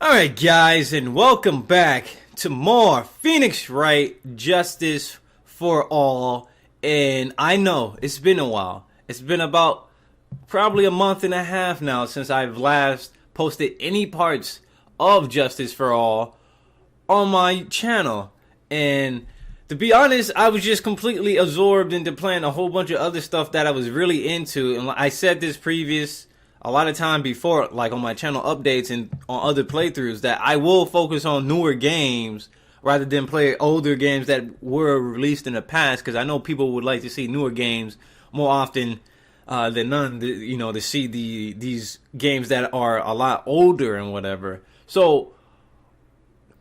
Alright guys, and welcome back to more Phoenix Wright Justice for All. And I know, it's been a while. It's been about probably a month and a half now since I've last posted any parts of Justice for All on my channel. And to be honest, I was just completely absorbed into playing a whole bunch of other stuff that I was really into. And I said this a lot of time before, like on my channel updates and on other playthroughs, that I will focus on newer games rather than play older games that were released in the past, because I know people would like to see newer games more often than none, to see these games that are a lot older and whatever. So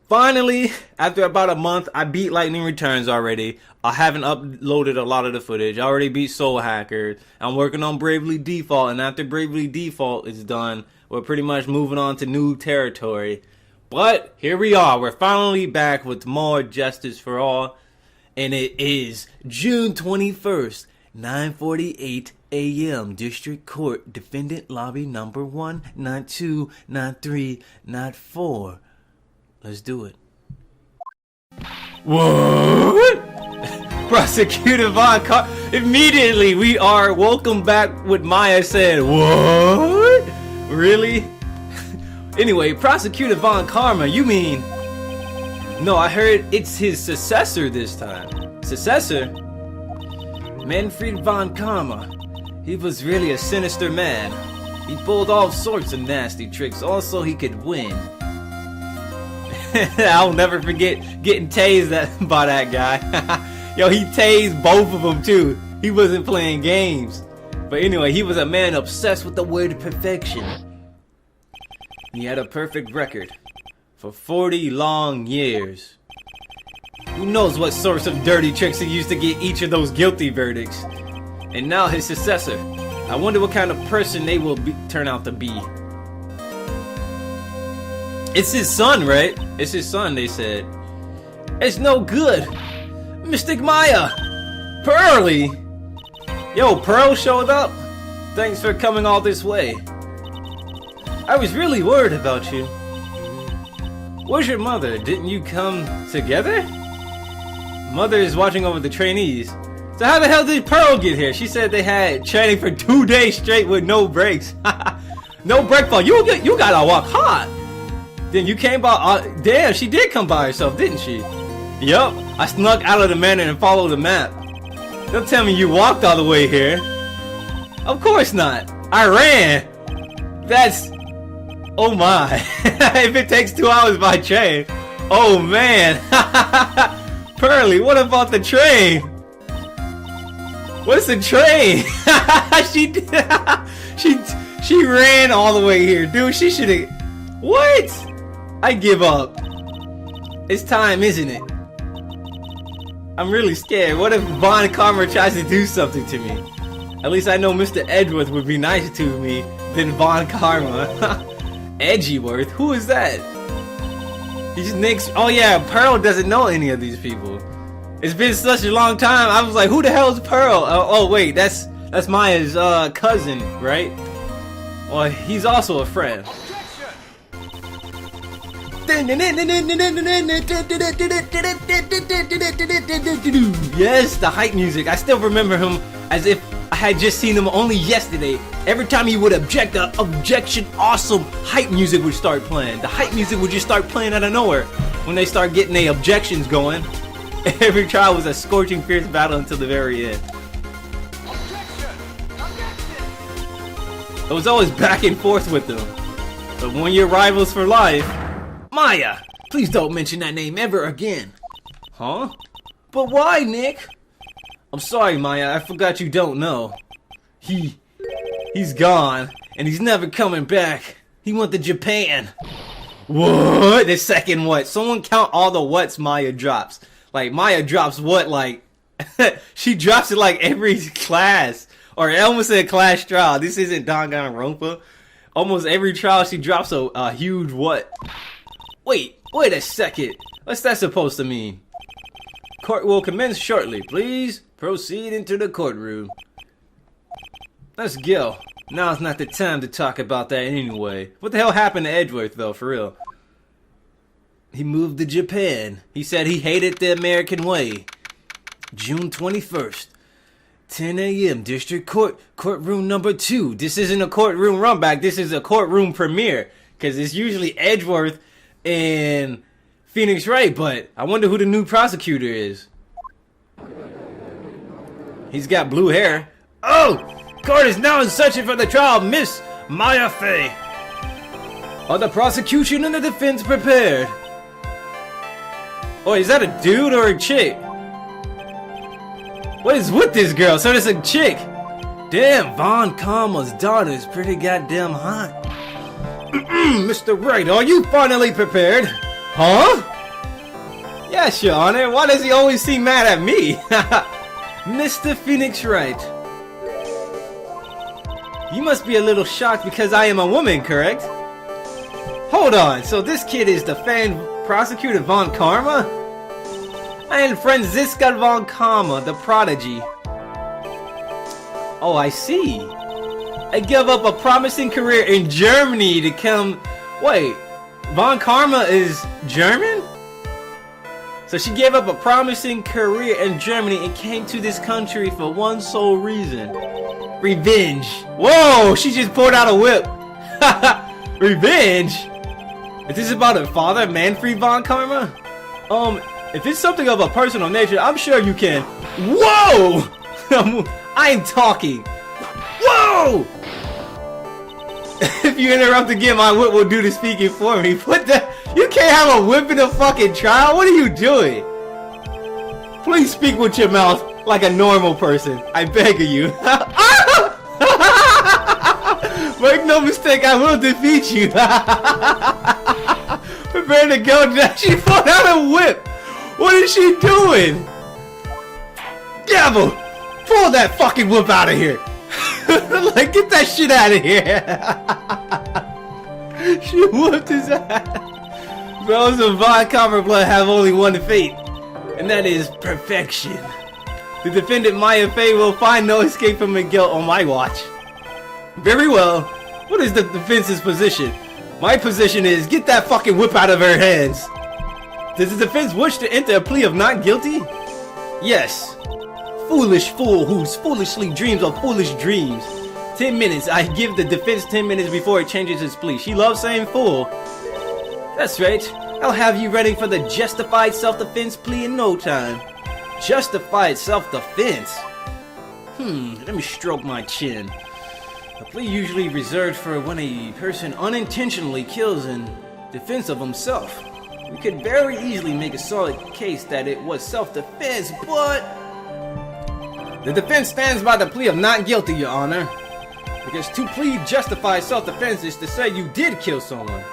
finally, after about a month, I beat Lightning Returns already. I haven't uploaded a lot of the footage. I already beat Soul Hacker. I'm working on Bravely Default, and after Bravely Default is done, we're pretty much moving on to new territory. But here we are. We're finally back with more Justice for All, and it is June 21st, 9:48 a.m. District Court, Defendant Lobby number 1, not 2, not 3, not 4. Let's do it. What? Prosecutor Von immediately we are welcome back with Maya said, what? Really? Anyway, Prosecutor Von Karma, you mean? No, I heard it's his successor this time. Successor? Manfred Von Karma. He was really a sinister man. He pulled all sorts of nasty tricks. Also, he could win. I'll never forget getting tased by that guy. Yo, he tased both of them too. He wasn't playing games. But anyway, he was a man obsessed with the word perfection. He had a perfect record for 40 long years. Who knows what sorts of dirty tricks he used to get each of those guilty verdicts. And now his successor. I wonder what kind of person they will turn out to be. It's his son, right? It's his son, they said. It's no good. Mystic Maya! Pearly! Yo, Pearl showed up? Thanks for coming all this way. I was really worried about you. Where's your mother? Didn't you come together? Mother is watching over the trainees. So how the hell did Pearl get here? She said they had training for 2 days straight with no breaks. No break for you. You gotta walk hard. Then you came by. Damn, she did come by herself, didn't she? Yup. I snuck out of the manor and followed the map. Don't tell me you walked all the way here. Of course not. I ran. That's... Oh my. If it takes 2 hours by train. Oh man. Pearly, what about the train? What's the train? She ran all the way here, dude. She should have... What? I give up. It's time, isn't it? I'm really scared. What if Von Karma tries to do something to me? At least I know Mr. Edgeworth would be nicer to me than Von Karma. Edgeworth? Who is that? He's Nick's... Oh yeah, Pearl doesn't know any of these people. It's been such a long time. I was like, who the hell is Pearl? Oh wait, that's Maya's cousin, right? Well, he's also a friend. Yes, the hype music. I still remember him as if I had just seen him only yesterday. Every time he would object, the objection awesome hype music would start playing. The hype music would just start playing out of nowhere when they start getting their objections going. Every trial was a scorching fierce battle until the very end. It was always back and forth with them. But when you're rivals for life... Maya! Please don't mention that name ever again. Huh? But why, Nick? I'm sorry, Maya. I forgot you don't know. He's gone, and he's never coming back. He went to Japan. What? The second what? Someone count all the whats Maya drops. Like, Maya drops what, like... she drops it like every class. Or I almost said class trial. This isn't Danganronpa. Almost every trial she drops a huge what. Wait a second. What's that supposed to mean? Court will commence shortly. Please proceed into the courtroom. Let's go. Now's not the time to talk about that anyway. What the hell happened to Edgeworth, though, for real? He moved to Japan. He said he hated the American way. June 21st, 10 a.m. District Court, courtroom number 2. This isn't a courtroom runback. This is a courtroom premiere. Because it's usually Edgeworth and Phoenix Wright. But I wonder who the new prosecutor is. He's got blue hair. Oh! Court is now in session for the trial of Miss Maya Fey. Are the prosecution and the defense prepared? Oh, is that a dude or a chick? What is with this girl? So it's a chick. Damn, Von Karma's daughter is pretty goddamn hot. Mr. Wright, are you finally prepared? Huh? Yes, Your Honor. Why does he always seem mad at me? Mr. Phoenix Wright. You must be a little shocked because I am a woman, correct? Hold on, so this kid is the fan prosecutor Von Karma? And Franziska Von Karma, the prodigy. Oh, I see. I gave up a promising career in Germany to come... Wait, Von Karma is German? So she gave up a promising career in Germany and came to this country for one sole reason. Revenge. Whoa, she just pulled out a whip. Revenge? Is this about her father, Manfred Von Karma? If it's something of a personal nature, I'm sure you can. Whoa! I'm talking. Whoa! If you interrupt again, my whip will do the speaking for me. What the? You can't have a whip in a fucking trial? What are you doing? Please speak with your mouth like a normal person. I beg of you. Make no mistake, I will defeat you. Prepare to go down. She pulled out a whip. What is she doing? Gavel, pull that fucking whip out of here. Like, get that shit out of here. She whooped his ass. Those of Von Karma blood have only one fate, and that is perfection. The defendant Maya Fey will find no escape from her guilt on my watch. Very well. What is the defense's position? My position is get that fucking whip out of her hands. Does the defense wish to enter a plea of not guilty? Yes. Foolish fool who foolishly dreams of foolish dreams. 10 minutes. I give the defense 10 minutes before it changes its plea. She loves saying fool. That's right. I'll have you ready for the justified self-defense plea in no time. Justified self-defense? Let me stroke my chin. A plea usually reserved for when a person unintentionally kills in defense of himself. We could very easily make a solid case that it was self-defense, but... The defense stands by the plea of not guilty, Your Honor. Because to plead justified self-defense is to say you did kill someone.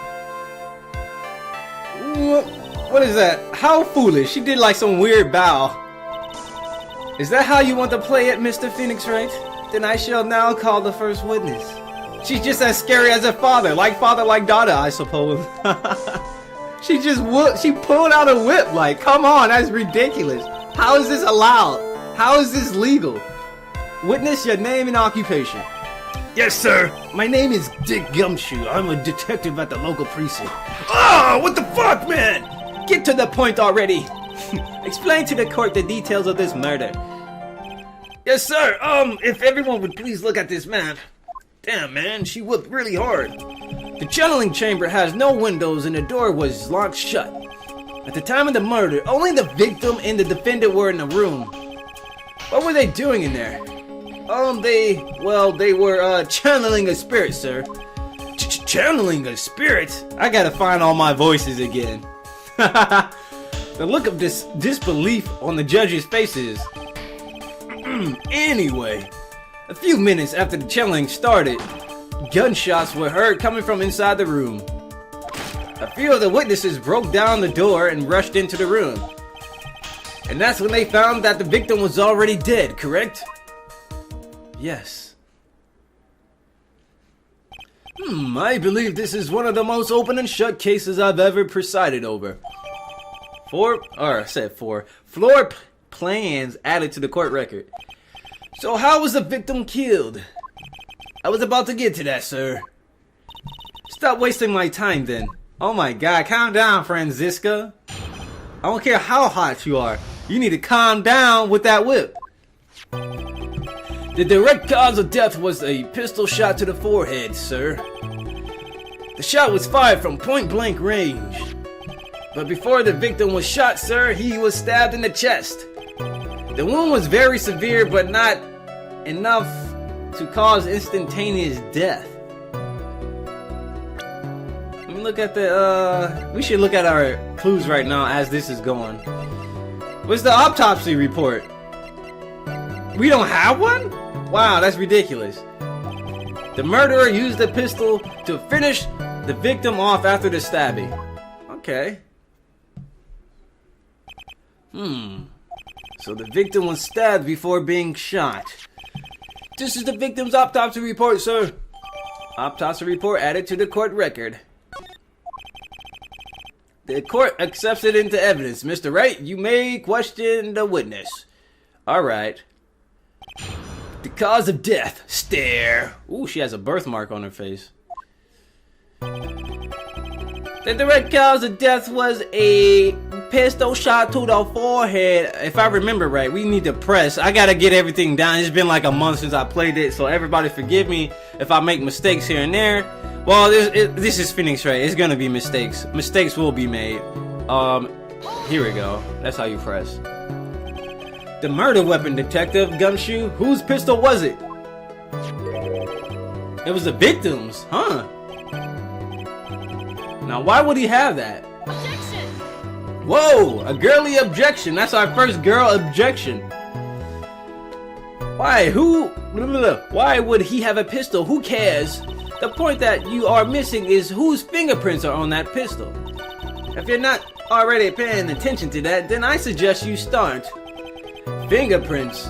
What is that? How foolish. She did like some weird bow. Is that how you want to play it, Mr. Phoenix Wright? Then I shall now call the first witness. She's just as scary as her father like daughter, I suppose. She pulled out a whip, like, come on, that's ridiculous. How is this allowed? How is this legal? Witness, your name and occupation. Yes, sir. My name is Dick Gumshoe. I'm a detective at the local precinct. Oh, what the fuck, man? Get to the point already. Explain to the court the details of this murder. Yes, sir. If everyone would please look at this map. Damn, man, she whooped really hard. The channeling chamber has no windows and the door was locked shut. At the time of the murder, only the victim and the defendant were in the room. What were they doing in there? They were channeling a spirit, sir. Channeling a spirit? I gotta find all my voices again. The look of disbelief on the judge's faces. Anyway, a few minutes after the channeling started, gunshots were heard coming from inside the room. A few of the witnesses broke down the door and rushed into the room. And that's when they found that the victim was already dead, correct? Yes. I believe this is one of the most open and shut cases I've ever presided over. Floor plans added to the court record. So how was the victim killed? I was about to get to that, sir. Stop wasting my time then. Oh my god, calm down, Franziska. I don't care how hot you are. You need to calm down with that whip. The direct cause of death was a pistol shot to the forehead, sir. The shot was fired from point-blank range. But before the victim was shot, sir, he was stabbed in the chest. The wound was very severe, but not enough to cause instantaneous death. Let me look at the, we should look at our clues right now as this is going. What's the autopsy report? We don't have one? Wow, that's ridiculous. The murderer used the pistol to finish the victim off after the stabbing. Okay. So the victim was stabbed before being shot. This is the victim's autopsy report, sir. Autopsy report added to the court record. The court accepts it into evidence. Mr. Wright, you may question the witness. Alright. The cause of death. Stare. Ooh, she has a birthmark on her face. The direct cause of death was a pistol shot to the forehead. If I remember right, we need to press. I gotta get everything down. It's been like a month since I played it, so everybody forgive me if I make mistakes here and there. Well, this is Phoenix Wright. It's gonna be mistakes. Mistakes will be made. Here we go. That's how you press. The murder weapon, Detective Gumshoe. Whose pistol was it? It was the victim's, huh? Now, why would he have that? Objection! Whoa, a girly objection. That's our first girl objection. Why? Why would he have a pistol? Who cares? The point that you are missing is whose fingerprints are on that pistol. If you're not already paying attention to that, then I suggest you start. Fingerprints.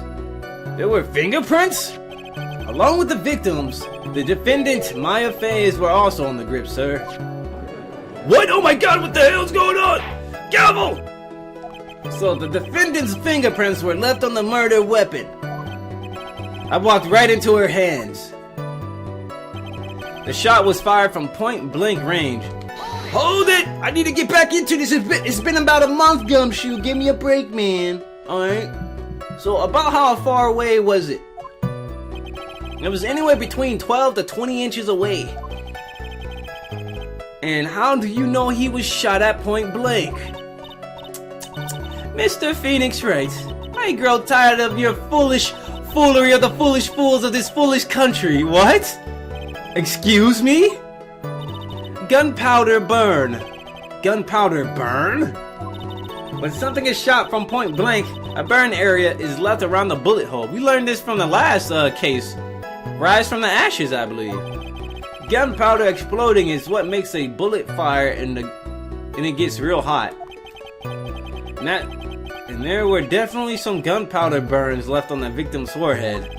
There were fingerprints? Along with the victims, the defendant, Maya Fays, were also on the grip, sir. What? Oh my god, what the hell's going on? Gavel! So the defendant's fingerprints were left on the murder weapon. I walked right into her hands. The shot was fired from point-blank range. Hold it! I need to get back into this. It's been about a month, Gumshoe. Give me a break, man. Alright. So about how far away was it? It was anywhere between 12 to 20 inches away. And how do you know he was shot at point blank? Mr. Phoenix Wright, I grow tired of your foolish foolery of the foolish fools of this foolish country. What? Excuse me? Gunpowder burn. Gunpowder burn? When something is shot from point blank, a burn area is left around the bullet hole. We learned this from the last case. Rise from the ashes, I believe. Gunpowder exploding is what makes a bullet fire and it gets real hot. And there were definitely some gunpowder burns left on the victim's forehead.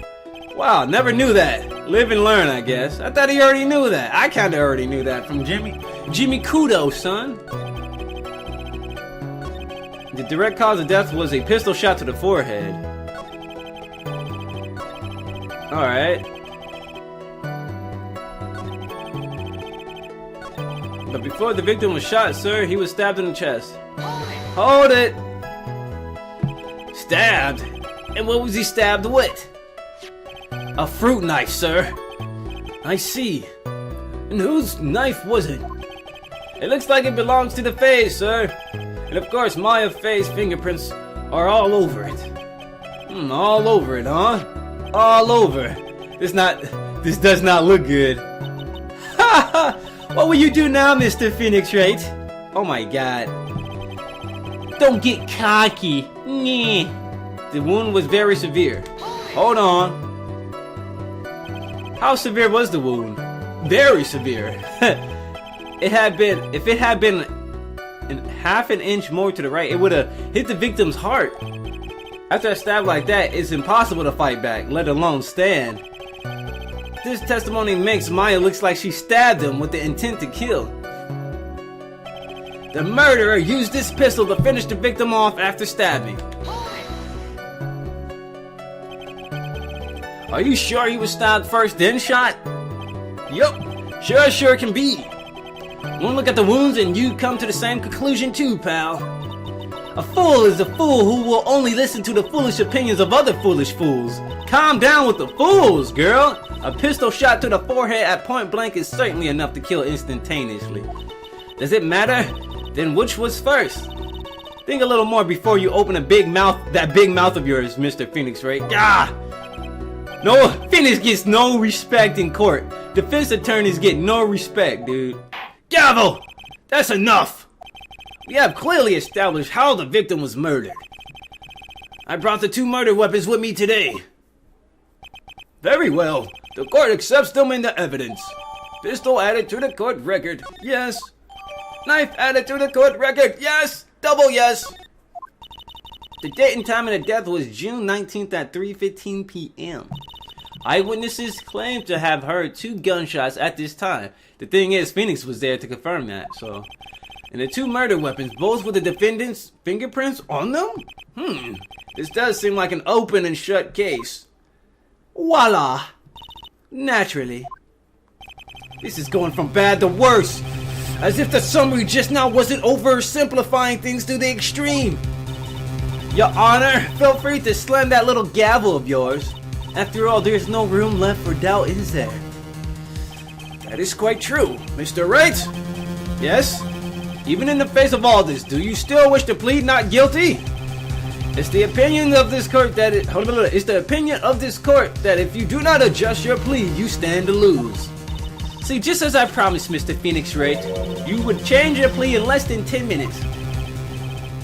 Wow, never knew that. Live and learn, I guess. I thought he already knew that. I kinda already knew that from Jimmy. Jimmy Kudo, son. The direct cause of death was a pistol shot to the forehead. Alright. But before the victim was shot, sir, he was stabbed in the chest. Hold it! Stabbed? And what was he stabbed with? A fruit knife, sir. I see. And whose knife was it? It looks like it belongs to the Fays, sir. And of course, Maya Faye's fingerprints are all over it. All over it, huh? All over. This does not look good. Ha ha! What will you do now, Mr. Phoenix Wright? Oh my god. Don't get cocky. Nyeh. The wound was very severe. Hold on. How severe was the wound? Very severe. If it had been half an inch more to the right, it would have hit the victim's heart. After a stab like that, it's impossible to fight back, let alone stand. This testimony makes Maya looks like she stabbed him with the intent to kill. The murderer used this pistol to finish the victim off after stabbing. Are you sure he was stabbed first then shot? Yup, sure can be. One look at the wounds and you come to the same conclusion too, pal. A fool is a fool who will only listen to the foolish opinions of other foolish fools. Calm down with the fools, girl. A pistol shot to the forehead at point blank is certainly enough to kill instantaneously. Does it matter? Then which was first? Think a little more before you open that big mouth of yours, Mr. Phoenix Wright. Ah! No, Phoenix gets no respect in court. Defense attorneys get no respect, dude. Gavel! That's enough! We have clearly established how the victim was murdered. I brought the 2 murder weapons with me today. Very well. The court accepts them into evidence. Pistol added to the court record. Yes. Knife added to the court record. Yes. Double yes. The date and time of the death was June 19th at 3:15 p.m. Eyewitnesses claim to have heard 2 gunshots at this time. The thing is, Phoenix was there to confirm that, so... And the 2 murder weapons, both with the defendant's fingerprints on them? This does seem like an open and shut case. Voila! Naturally. This is going from bad to worse. As if the summary just now wasn't oversimplifying things to the extreme. Your Honor, feel free to slam that little gavel of yours. After all, there's no room left for doubt, is there? That is quite true, Mr. Wright. Yes? Even in the face of all this, do you still wish to plead not guilty? It's the opinion of this court that if you do not adjust your plea, you stand to lose. See, just as I promised, Mr. Phoenix Wright, you would change your plea in less than 10 minutes.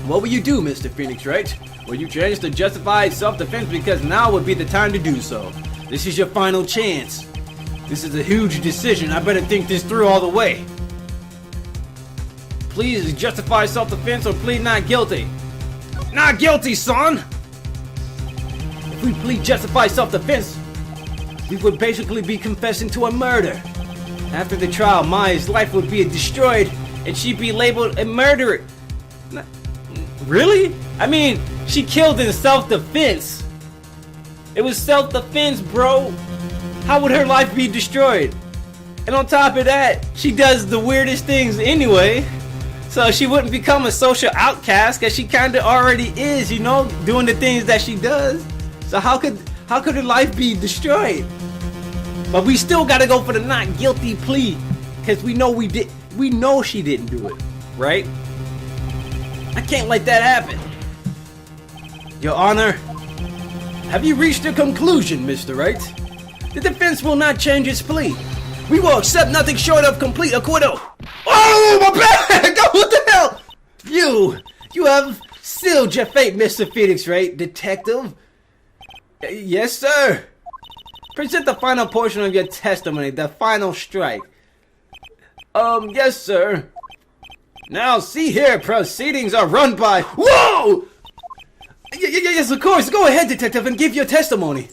What will you do, Mr. Phoenix Wright? Will you change to justified self-defense because now would be the time to do so? This is your final chance. This is a huge decision. I better think this through all the way. Please justify self-defense or plead not guilty. Not guilty, son! If we plead justified self-defense, we would basically be confessing to a murder. After the trial, Maya's life would be destroyed and she'd be labeled a murderer. Really? I mean, she killed in self-defense. It was self-defense, bro. How would her life be destroyed? And on top of that, she does the weirdest things anyway. So she wouldn't become a social outcast because she kind of already is, you know, doing the things that she does. So how could her life be destroyed? But we still gotta go for the not guilty plea because we know she didn't do it, right? I can't let that happen. Your Honor, have you reached a conclusion, Mr. Wright? The defense will not change its plea. We will accept nothing short of complete acquittal. Oh, my bad! What the hell? You have sealed your fate, Mr. Phoenix Wright, detective. Yes, sir. Present the final portion of your testimony, the final strike. Yes, sir. Now, see here, proceedings are run by... Whoa! Yes, of course. Go ahead, detective, and give your testimony.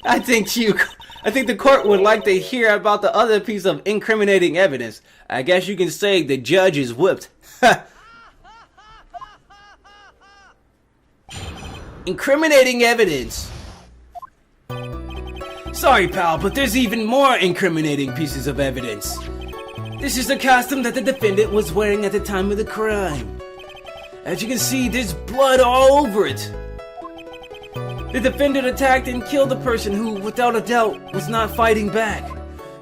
I think the court would like to hear about the other piece of incriminating evidence. I guess you can say the judge is whipped. Incriminating evidence. Sorry, pal, but there's even more incriminating pieces of evidence. This is the costume that the defendant was wearing at the time of the crime. As you can see, there's blood all over it. The defendant attacked and killed the person who, without a doubt, was not fighting back.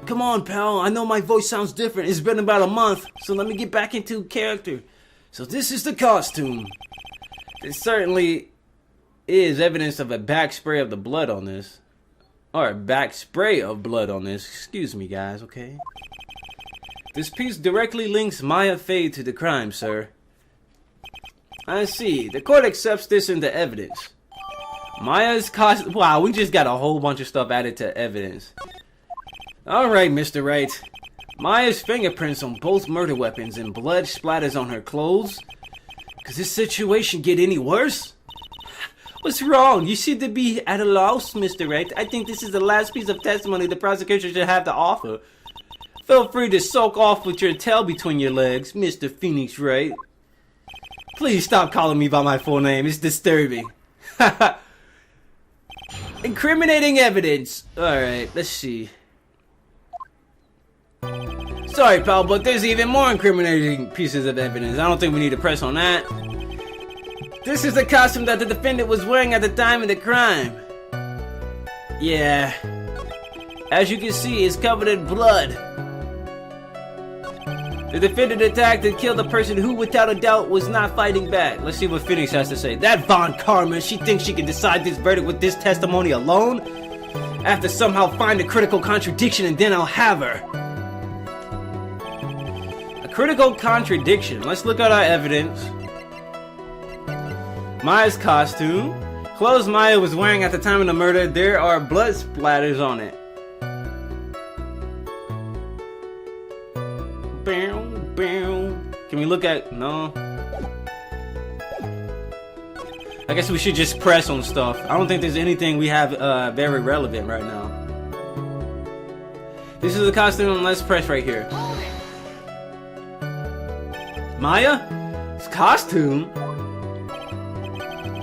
Come on, pal, I know my voice sounds different. It's been about a month, so let me get back into character. So this is the costume. There certainly is evidence of a back spray of the blood on this. Or a back spray of blood on this. Excuse me, guys, okay? This piece directly links Maya Fade to the crime, sir. I see. The court accepts this into evidence. Maya's costume. Wow, we just got a whole bunch of stuff added to evidence. Alright, Mr. Wright. Maya's fingerprints on both murder weapons and blood splatters on her clothes. Could this situation get any worse? What's wrong? You seem to be at a loss, Mr. Wright. I think this is the last piece of testimony the prosecution should have to offer. Feel free to soak off with your tail between your legs, Mr. Phoenix Wright. Please stop calling me by my full name. It's disturbing. Incriminating evidence. Alright, let's see. Sorry, pal, but there's even more incriminating pieces of evidence. I don't think we need to press on that. This is the costume that the defendant was wearing at the time of the crime. Yeah. As you can see, it's covered in blood. The defendant attacked and killed a person who, without a doubt, was not fighting back. Let's see what Phoenix has to say. That Von Karma, she thinks she can decide this verdict with this testimony alone? After somehow find a critical contradiction, and then I'll have her. A critical contradiction. Let's look at our evidence. Maya's costume. Clothes Maya was wearing at the time of the murder. There are blood splatters on it. Can we look at... No. I guess we should just press on stuff. I don't think there's anything we have very relevant right now. This is the costume. Let's press right here. Maya's costume?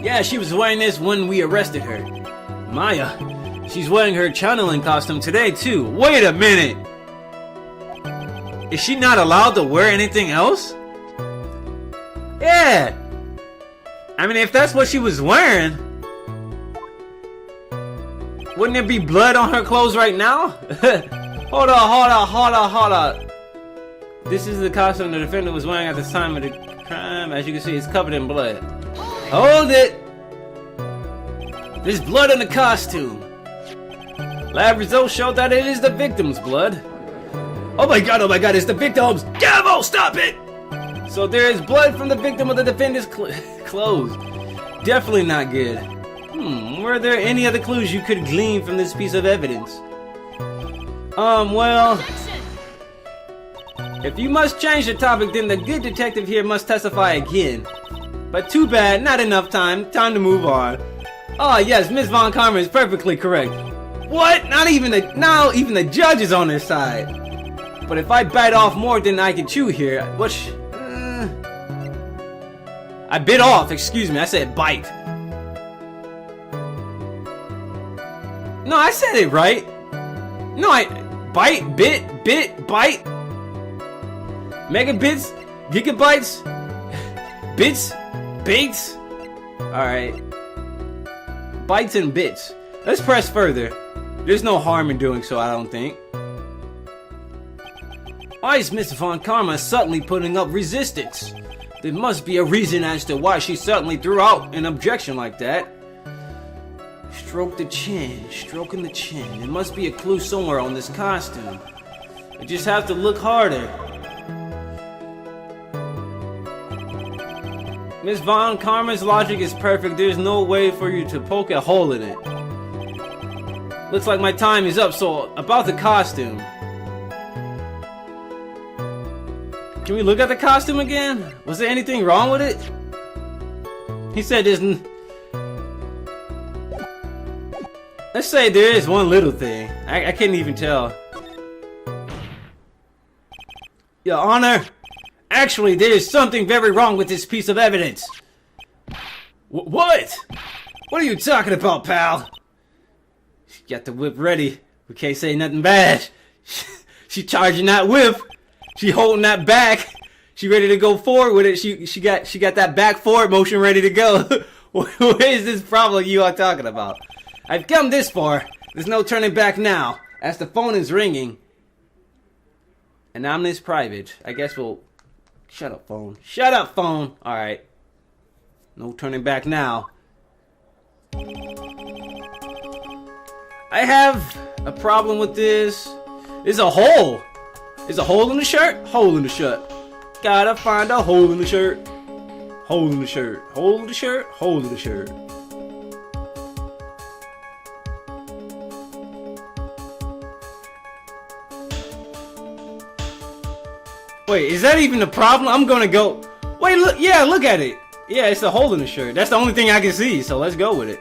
Yeah, she was wearing this when we arrested her. Maya, she's wearing her channeling costume today too. Wait a minute! Is she not allowed to wear anything else? Yeah! I mean, if that's what she was wearing, wouldn't there be blood on her clothes right now? Hold on. This is the costume the defendant was wearing at the time of the crime. As you can see, it's covered in blood. Hold it! There's blood on the costume. Lab results show that it is the victim's blood. Oh my god, it's the victim's! Devil, stop it! So there is blood from the victim of the defendant's clothes. Definitely not good. Were there any other clues you could glean from this piece of evidence? Well... If you must change the topic, then the good detective here must testify again. But too bad, not enough time. Time to move on. Oh yes, Miss Von Karma is perfectly correct. What? Not even the judge is on their side. But if I bite off more than I can chew here, I bit off, excuse me, I said bite. No, I said it right. No, bite, bit, bite. Megabits, gigabytes, bits, baits. Alright. Bytes and bits. Let's press further. There's no harm in doing so, I don't think. Why is Miss Von Karma suddenly putting up resistance? There must be a reason as to why she suddenly threw out an objection like that. Stroke the chin, stroking the chin. There must be a clue somewhere on this costume. I just have to look harder. Miss Von Karma's logic is perfect. There's no way for you to poke a hole in it. Looks like my time is up, so about the costume. Can we look at the costume again? Was there anything wrong with it? He said there's let's say there is one little thing. I can't even tell. Your Honor, actually there is something very wrong with this piece of evidence. What? What are you talking about, pal? She got the whip ready. We can't say nothing bad. She charging that whip. She holding that back. She ready to go forward with it. She got that back forward motion ready to go. What is this problem you are talking about? I've come this far. There's no turning back now. As the phone is ringing. And I'm this private. I guess we'll... Shut up, phone. Shut up, phone. Alright. No turning back now. I have a problem with this. There's a hole. Is a hole in the shirt? Hole in the shirt. Gotta find a hole in the shirt. Hole in the shirt. Hole in the shirt. Hole in the shirt. Wait, is that even the problem? I'm gonna go... Wait, look. Yeah, look at it. Yeah, it's a hole in the shirt. That's the only thing I can see, so let's go with it.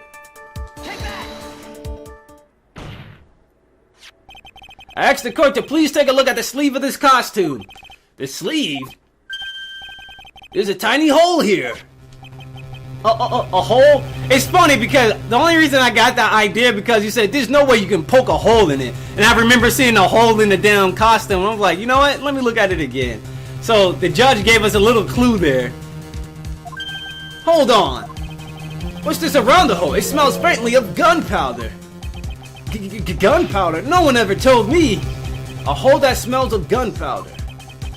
I asked the court to please take a look at the sleeve of this costume. The sleeve? There's a tiny hole here. A hole? It's funny because the only reason I got that idea because you said there's no way you can poke a hole in it. And I remember seeing a hole in the damn costume. And I was like, you know what? Let me look at it again. So the judge gave us a little clue there. Hold on. What's this around the hole? It smells faintly of gunpowder. Gunpowder? No one ever told me. A hole that smells of gunpowder.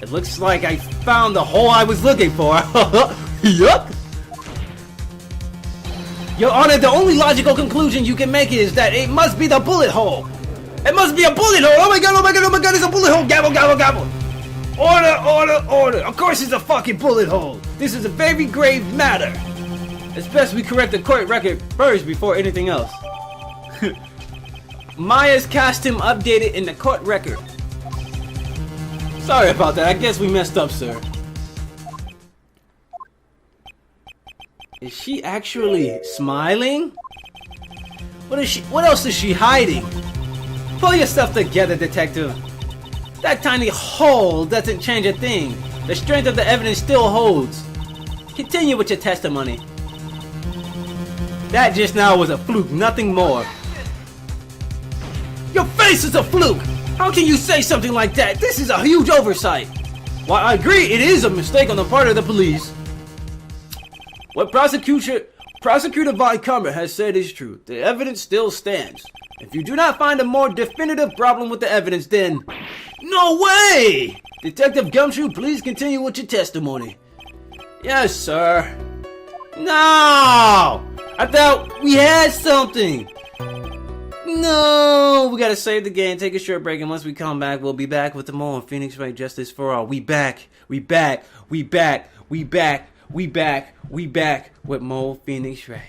It looks like I found the hole I was looking for. Yup. Your Honor, the only logical conclusion you can make is that it must be the bullet hole. It must be a bullet hole. Oh my god, oh my god, oh my god, it's a bullet hole. Gabble, gabble, gabble. Order, order, order. Of course it's a fucking bullet hole. This is a very grave matter. It's best we correct the court record first before anything else. Maya's costume updated in the court record. Sorry about that. I guess we messed up, sir. Is she actually smiling? What else is she hiding? Pull yourself together, detective. That tiny hole doesn't change a thing. The strength of the evidence still holds. Continue with your testimony. That just now was a fluke, nothing more. Your face is a fluke! How can you say something like that? This is a huge oversight. While I agree it is a mistake on the part of the police, what Prosecutor Vicomber has said is true. The evidence still stands. If you do not find a more definitive problem with the evidence, then... No way! Detective Gumshoe, please continue with your testimony. Yes, sir. No! I thought we had something. No! We gotta save the game, take a short break, and once we come back, we'll be back with the more Phoenix Wright Justice for All. We back with more Phoenix Wright.